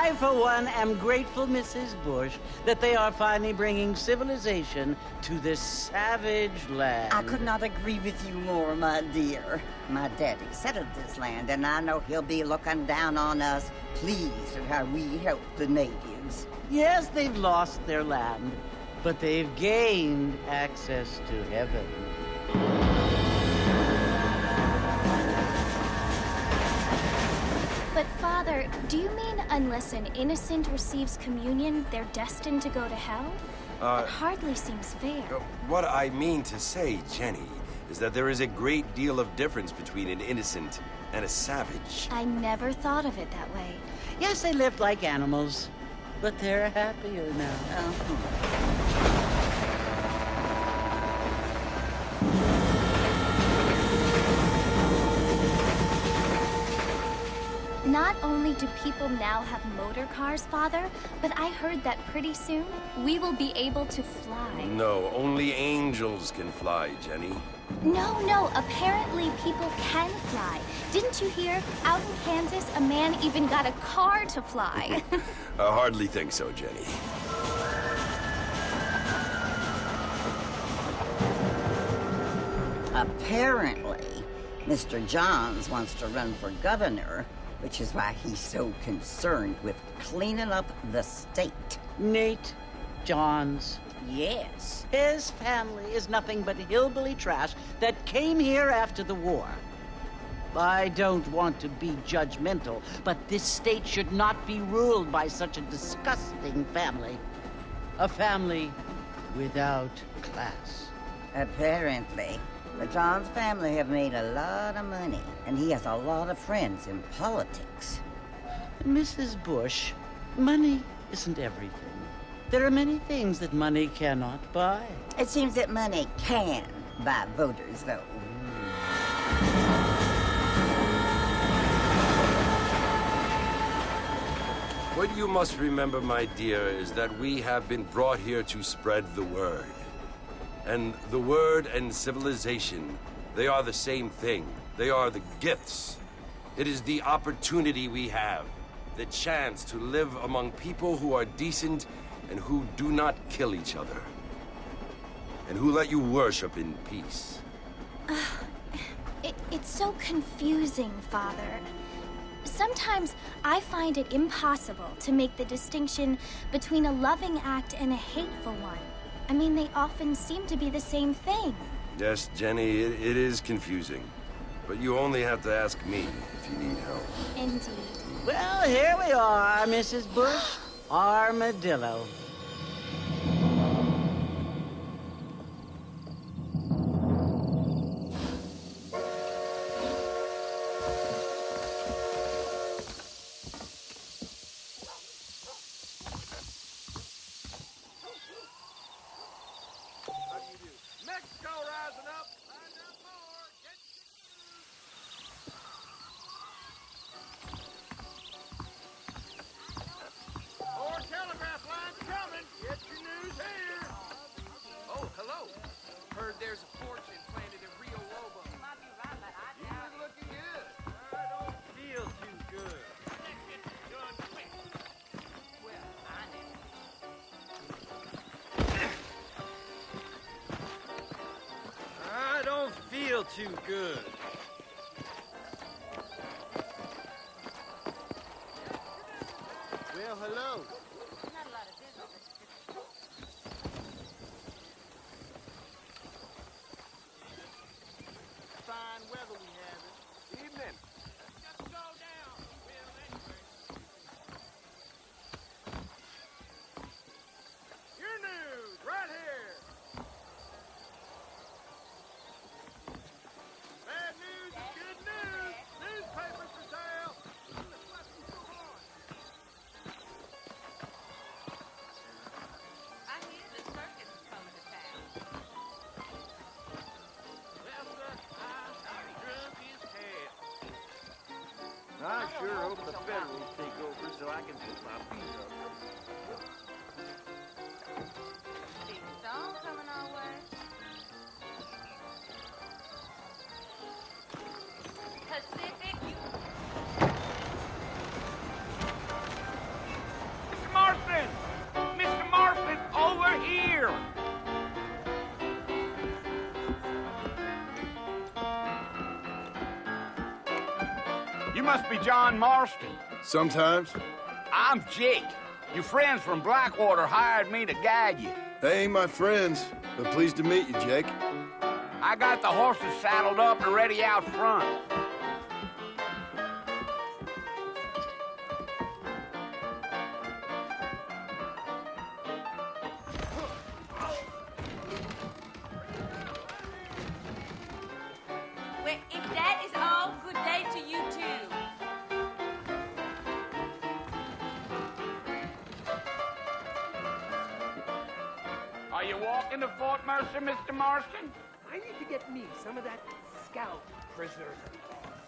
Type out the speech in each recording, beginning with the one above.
I, for one, am grateful, Mrs. Bush, that they are finally bringing civilization to this savage land. I could not agree with you more, my dear. My daddy settled this land, and I know he'll be looking down on us, pleased at how we help the natives. Yes, they've lost their land, but they've gained access to heaven. But, Father, do you mean unless an innocent receives communion, they're destined to go to hell? That hardly seems fair. What I mean to say, Jenny, is that there is a great deal of difference between an innocent and a savage. I never thought of it that way. Yes, they lived like animals, but they're happier now. Not only do people now have motor cars, Father, but I heard that pretty soon we will be able to fly. No, only angels can fly, Jenny. No, apparently people can fly. Didn't you hear? Out in Kansas, a man even got a car to fly. I hardly think so, Jenny. Apparently, Mr. Johns wants to run for governor, which is why he's so concerned with cleaning up the state. Nate Johns. Yes. His family is nothing but hillbilly trash that came here after the war. I don't want to be judgmental, but this state should not be ruled by such a disgusting family. A family without class. Apparently. The Johns family have made a lot of money, and he has a lot of friends in politics. Mrs. Bush, money isn't everything. There are many things that money cannot buy. It seems that money can buy voters, though. What you must remember, my dear, is that we have been brought here to spread the word. And the word and civilization, they are the same thing. They are the gifts. It is the opportunity we have, the chance to live among people who are decent and who do not kill each other, and who let you worship in peace. It's so confusing, Father. Sometimes I find it impossible to make the distinction between a loving act and a hateful one. I mean, they often seem to be the same thing. Yes, Jenny, it is confusing. But you only have to ask me if you need help. Indeed. Well, here we are, Mrs. Bush. Armadillo. Mexico rising up. Find out more. Get your news. More telegraph lines coming. Get your news here. Oh, hello. Heard there's a fortune planted in Rio Lobo. You might be right, but I doubt it. Looking good. I don't feel too good. Let's get this done quick. Well, I did. I don't feel too good. Well, hello. Not a lot of business. Fine weather we have it. Evening. Let's go down. Well, anyway. Your news right here. Bad news is good news. Newspapers for sale. I hear the circus is coming to town. Well, sir, I'm drunk as hell. I sure hope the Federals take over so I can put my feet up. Big storm coming our way. Pacific, you... You must be John Marston. Sometimes. I'm Jake. Your friends from Blackwater hired me to guide you. They ain't my friends, but pleased to meet you, Jake. I got the horses saddled up and ready out front. Well, if that is all, good day to you too. Are you walking to Fort Mercer, Mr. Marston? I need to get me some of that scout preserve.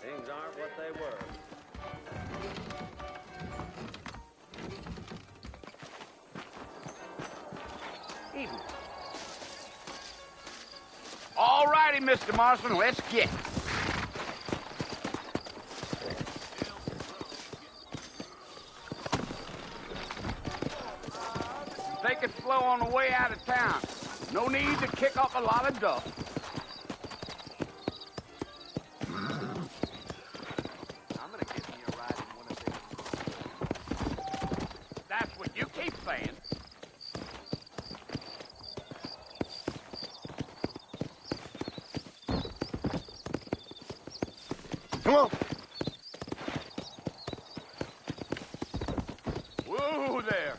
Things aren't what they were. Evening. All righty, Mr. Marston, let's get. Take it slow on the way out of town. No need to kick up a lot of dust. I'm gonna give me a ride in one of these. That's what you keep saying. Come on. Whoa there.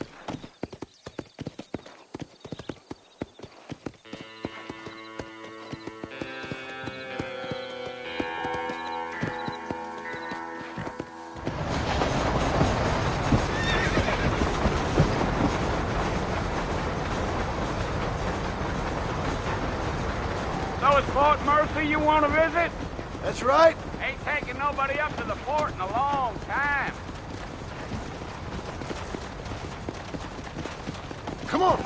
So it's Fort Mercer you want to visit? That's right. Ain't taking nobody up to the fort in a long time. Come on.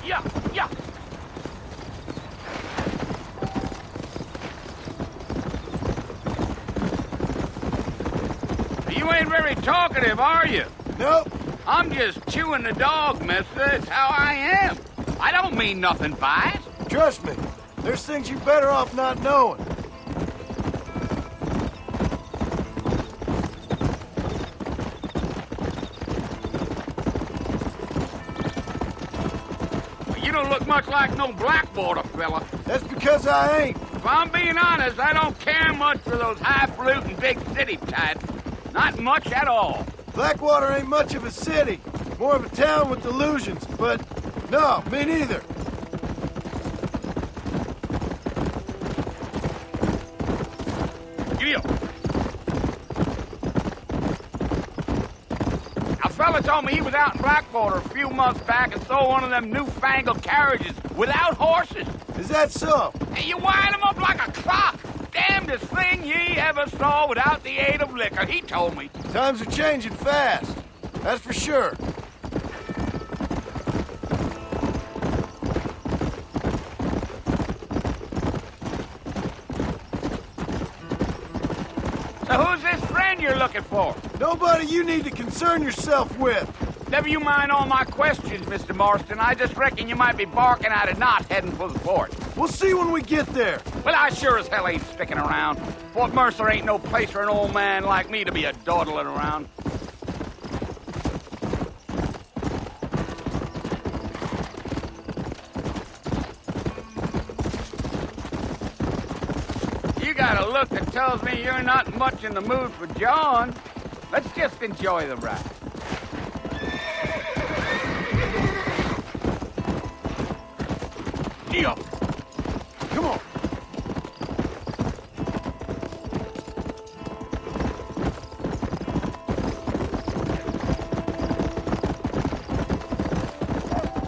Yeah, yeah. You ain't very talkative, are you? Nope. I'm just chewing the dog, mister. That's how I am. I don't mean nothing by it. Trust me. There's things you're better off not knowing. You don't look much like no Blackwater fella. That's because I ain't. If I'm being honest, I don't care much for those highfalutin big city types. Not much at all. Blackwater ain't much of a city. More of a town with delusions, but no, me neither. Giddy up. A fella told me he was out in Blackwater a few months back and saw one of them newfangled carriages without horses. Is that so? And you wind them up like a clock. Damnedest thing ye ever saw without the aid of liquor, he told me. Times are changing fast. That's for sure. So who's this friend you're looking for? Nobody you need to concern yourself with. Never you mind all my questions, Mr. Marston. I just reckon you might be barking out a knot heading for the fort. We'll see when we get there. Well, I sure as hell ain't sticking around. Fort Mercer ain't no place for an old man like me to be a dawdling around. You got a look that tells me you're not much in the mood for John. Let's just enjoy the ride. Deal. Come on.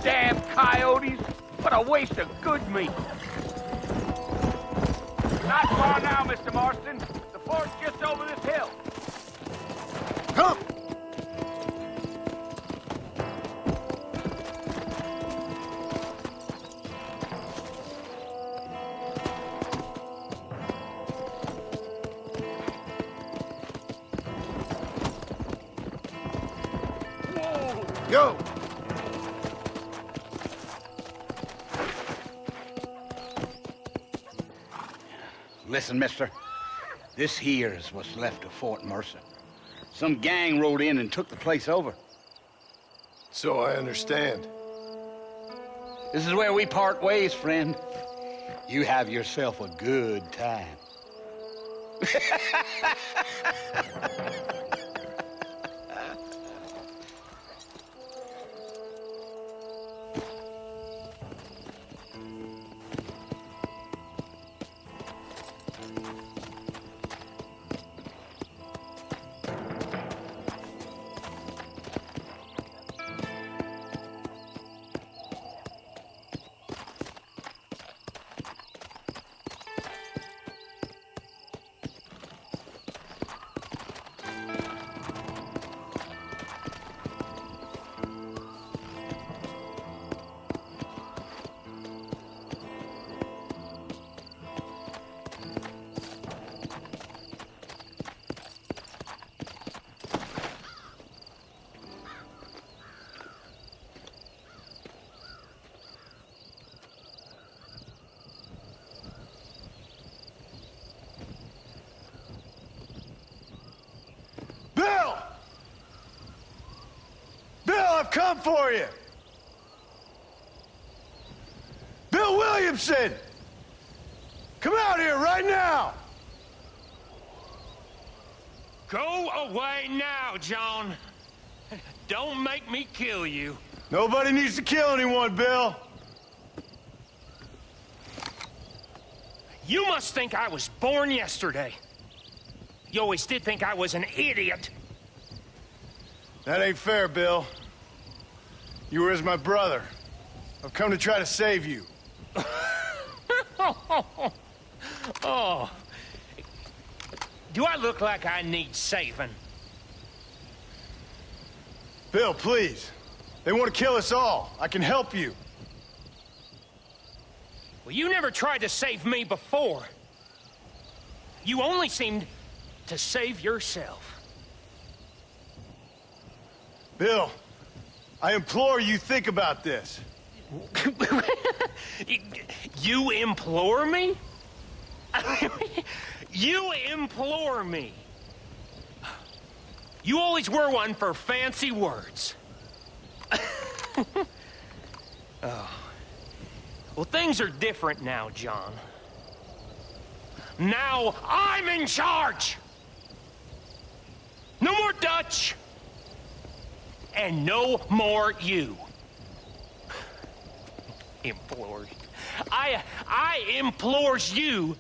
Damn coyotes. What a waste of good meat. Not far now, Mr. Marston. The fort's just over this hill. Come. Go. Listen, mister. This here is what's left of Fort Mercer. Some gang rode in and took the place over. So I understand. This is where we part ways, friend. You have yourself a good time. Bill! Bill, I've come for you! Bill Williamson! Come out here right now! Go away now, John. Don't make me kill you. Nobody needs to kill anyone, Bill. You must think I was born yesterday. You always did think I was an idiot. That ain't fair, Bill. You were as my brother. I've come to try to save you. Oh. Do I look like I need saving? Bill, please. They want to kill us all. I can help you. Well, you never tried to save me before. You only seemed to save yourself. Bill, I implore you think about this. You implore me? You implore me. You always were one for fancy words. Oh. Well, things are different now, John. Now I'm in charge. No more Dutch. And no more you. Implores. I implores you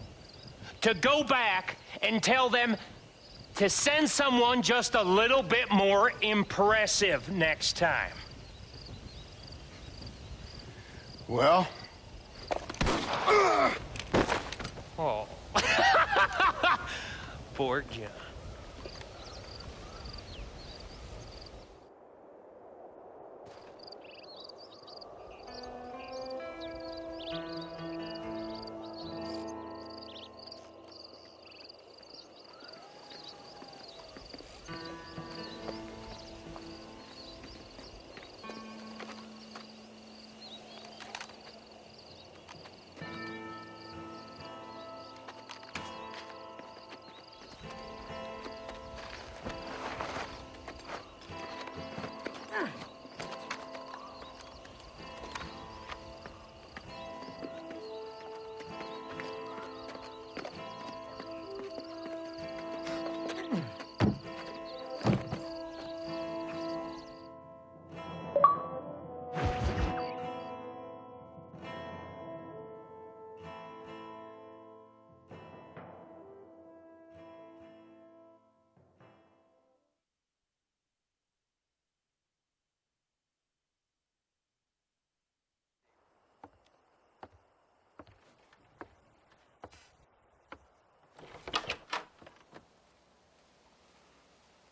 to go back and tell them to send someone just a little bit more impressive next time. Well? Oh. Poor John.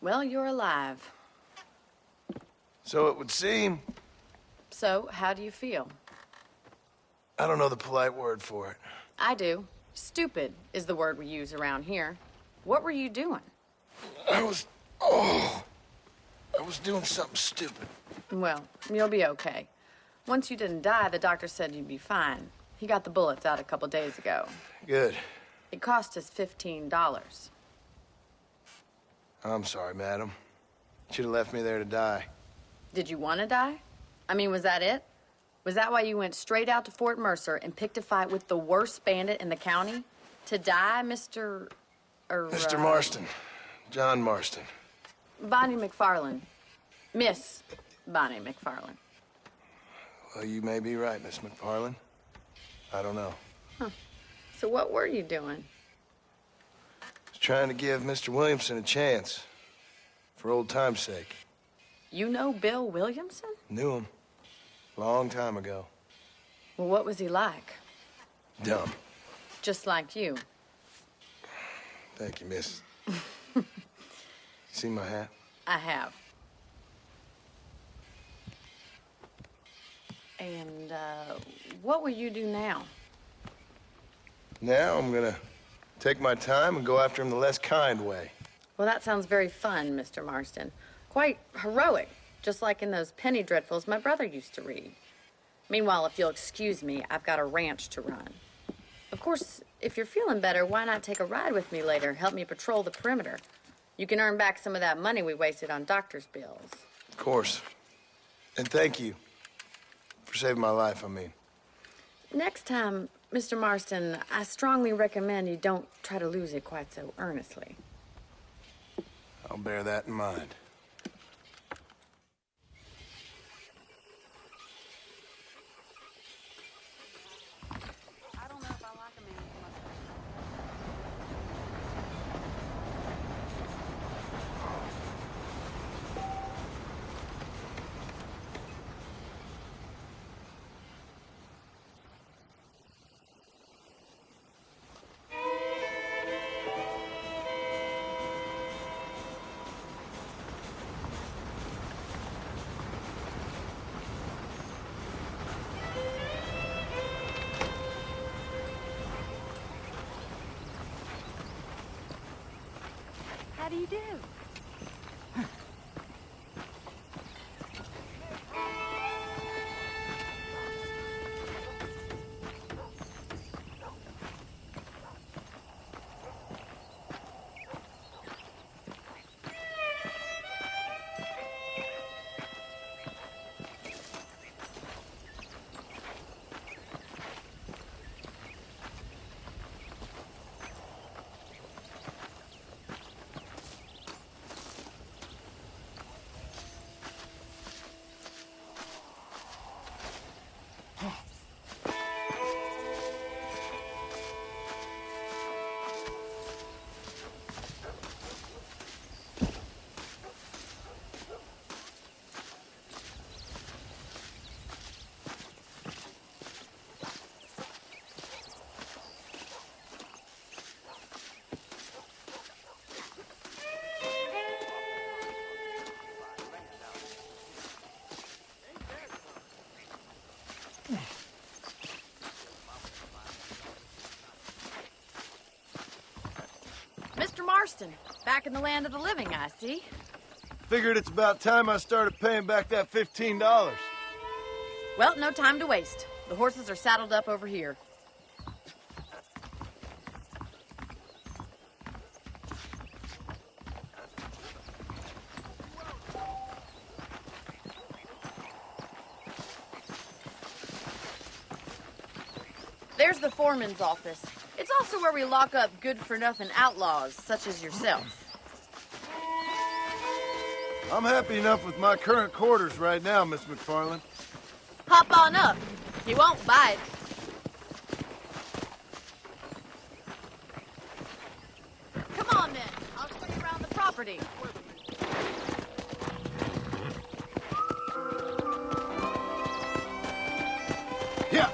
Well, you're alive. So it would seem. So, how do you feel? I don't know the polite word for it. I do. Stupid is the word we use around here. What were you doing? I was doing something stupid. Well, you'll be okay. Once you didn't die, the doctor said you'd be fine. He got the bullets out a couple days ago. Good. It cost us $15. I'm sorry, madam. Should have left me there to die. Did you want to die? I mean, was that it? Was that why you went straight out to Fort Mercer and picked a fight with the worst bandit in the county? To die, Mr. Mr. Marston. John Marston. Bonnie McFarland. Miss Bonnie McFarland. Well, you may be right, Miss McFarland. I don't know. Huh. So what were you doing? Was trying to give Mr. Williamson a chance. For old time's sake. You know Bill Williamson? Knew him. Long time ago. Well, what was he like? Dumb. Just like you. Thank you, miss. See my hat? I have. And, what will you do now? Now I'm gonna take my time and go after him the less kind way. Well, that sounds very fun, Mr. Marston. Quite heroic, just like in those penny dreadfuls my brother used to read. Meanwhile, if you'll excuse me, I've got a ranch to run. Of course, if you're feeling better, why not take a ride with me later? Help me patrol the perimeter. You can earn back some of that money we wasted on doctor's bills. Of course. And thank you for saving my life, I mean. Next time, Mr. Marston, I strongly recommend you don't try to lose it quite so earnestly. I'll bear that in mind. How do you do? Mr. Marston, back in the land of the living, I see. Figured it's about time I started paying back that $15. Well, no time to waste. The horses are saddled up over here. There's the foreman's office. It's also where we lock up good-for-nothing outlaws, such as yourself. I'm happy enough with my current quarters right now, Miss McFarland. Hop on up. He won't bite. Come on, men. I'll show you around the property. Yeah.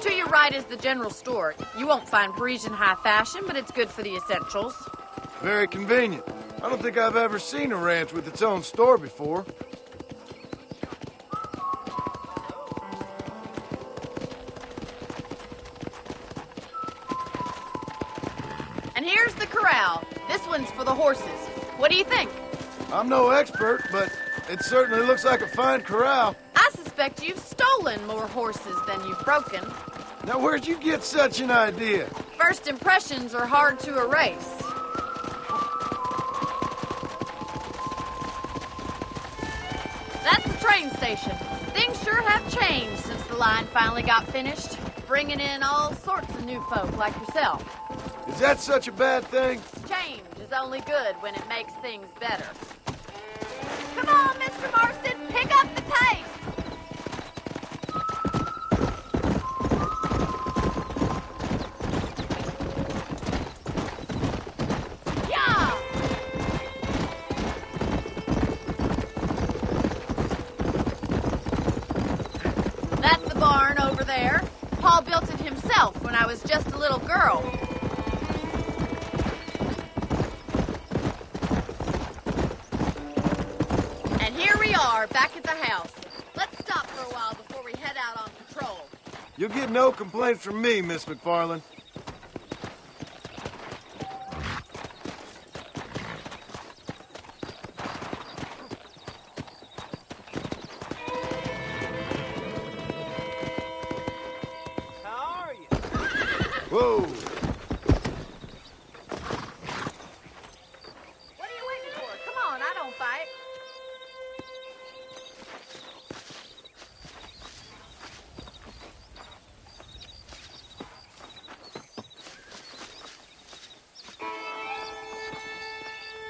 To your right is the general store. You won't find Parisian high fashion, but it's good for the essentials. Very convenient. I don't think I've ever seen a ranch with its own store before. And here's the corral. This one's for the horses. What do you think? I'm no expert, but it certainly looks like a fine corral. I suspect you've stolen more horses than you've broken. Now, where'd you get such an idea? First impressions are hard to erase. That's the train station. Things sure have changed since the line finally got finished, bringing in all sorts of new folk like yourself. Is that such a bad thing? Change is only good when it makes things better. Come on, Mr. Marston, pick up the pace! That's the barn over there. Paul built it himself when I was just a little girl. And here we are, back at the house. Let's stop for a while before we head out on patrol. You'll get no complaints from me, Miss McFarland. Whoa! What are you waiting for? Come on, I don't fight.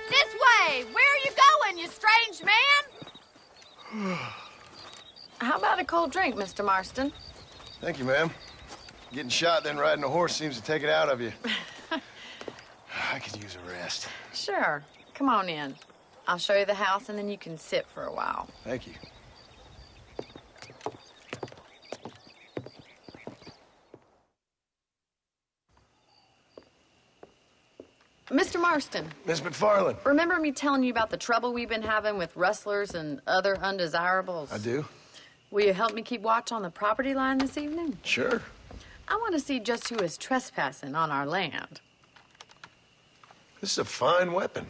This way! Where are you going, you strange man? How about a cold drink, Mr. Marston? Thank you, ma'am. Getting shot, then riding a horse seems to take it out of you. I could use a rest. Sure. Come on in. I'll show you the house, and then you can sit for a while. Thank you. Mr. Marston. Miss McFarland. Remember me telling you about the trouble we've been having with rustlers and other undesirables? I do. Will you help me keep watch on the property line this evening? Sure. I want to see just who is trespassing on our land. This is a fine weapon.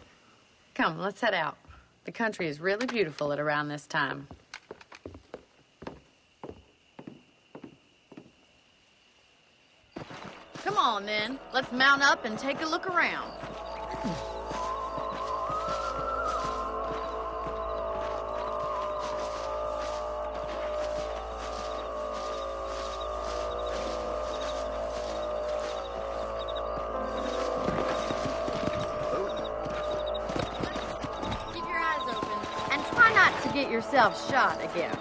Come, let's head out. The country is really beautiful at around this time. Come on, then. Let's mount up and take a look around. Keep your eyes open and try not to get yourself shot again.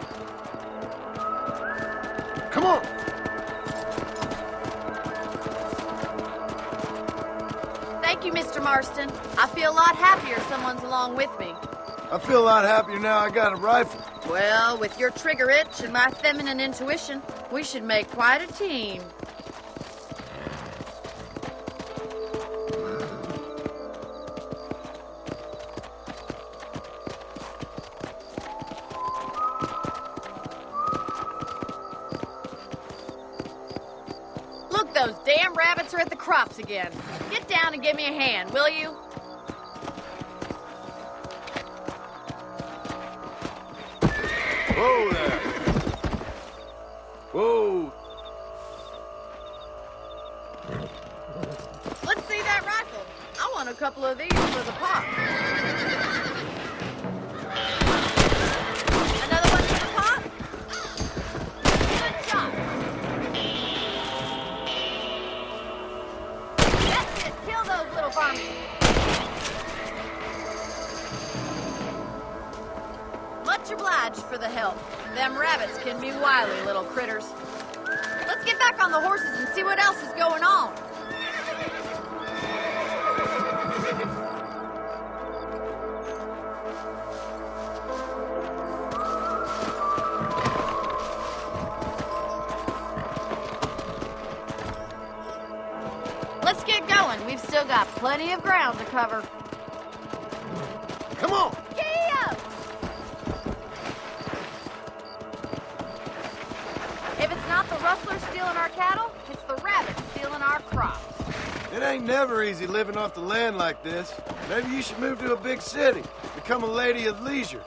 Come on! Thank you, Mr. Marston. I feel a lot happier someone's along with me. I feel a lot happier now I got a rifle. Well, with your trigger itch and my feminine intuition, we should make quite a team. Look, those damn rabbits are at the crops again. Get down and give me a hand, will you? Whoa there! Whoa! Let's see that rifle. I want a couple of these for the pot. Another one for the pot? Good shot. That's it. Kill those little varmints. Much obliged for the help. Them rabbits can be wily little critters. Let's get back on the horses and see what else is going on. Let's get going. We've still got plenty of ground to cover. Come on! Giddy up! If it's not the rustlers stealing our cattle, it's the rabbits stealing our crops. It ain't never easy living off the land like this. Maybe you should move to a big city, become a lady of leisure.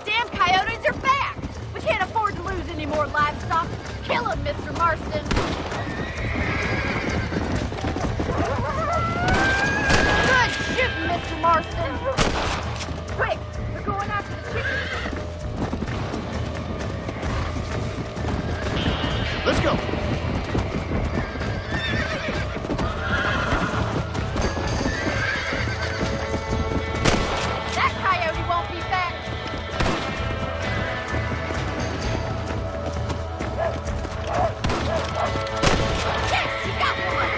Damn coyotes are back! We can't afford to lose any more livestock. Kill them, Mr. Marston! Good shooting, Mr. Marston! Quick! They're going after the chickens! Let's go! That coyote won't be back! Yes, you got one!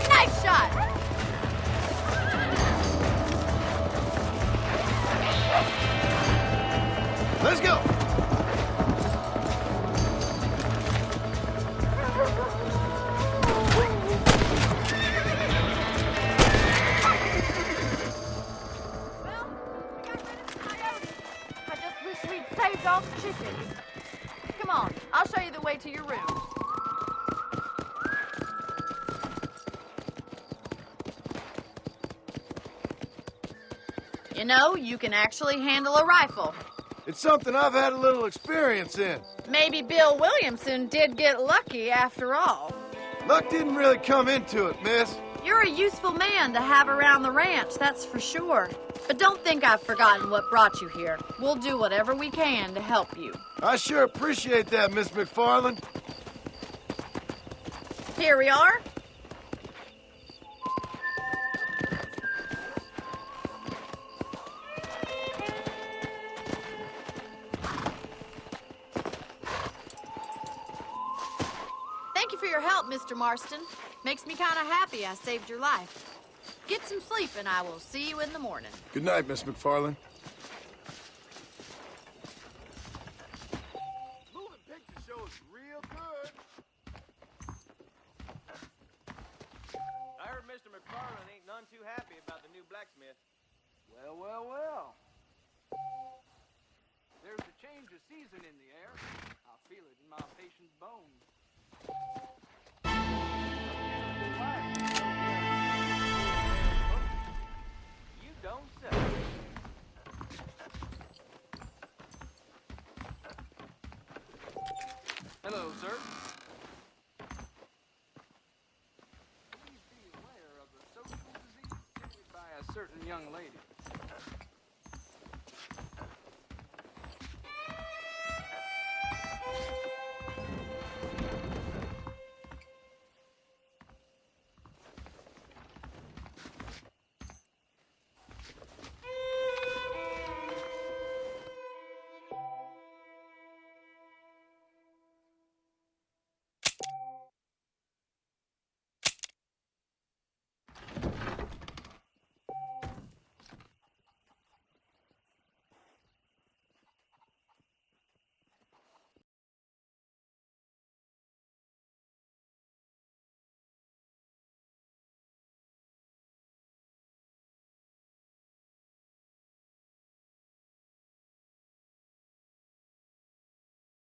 Nice shot! Let's go! Well, we got rid of the coyotes. I just wish we'd saved all the chickens. Come on, I'll show you the way to your room. You know, you can actually handle a rifle. It's something I've had a little experience in. Maybe Bill Williamson did get lucky after all. Luck didn't really come into it, miss. You're a useful man to have around the ranch, that's for sure. But don't think I've forgotten what brought you here. We'll do whatever we can to help you. I sure appreciate that, Miss McFarland. Here we are. Thank you for your help, Mr. Marston. Makes me kind of happy I saved your life. Get some sleep and I will see you in the morning. Good night, Miss McFarland. Moving picture show is real good. I heard Mr. McFarland ain't none too happy about the new blacksmith. Well, well, well. There's a change of season in the air. I feel it in my patient's bones. You don't say. Hello, sir. Please be aware of the social disease carried by a certain young lady.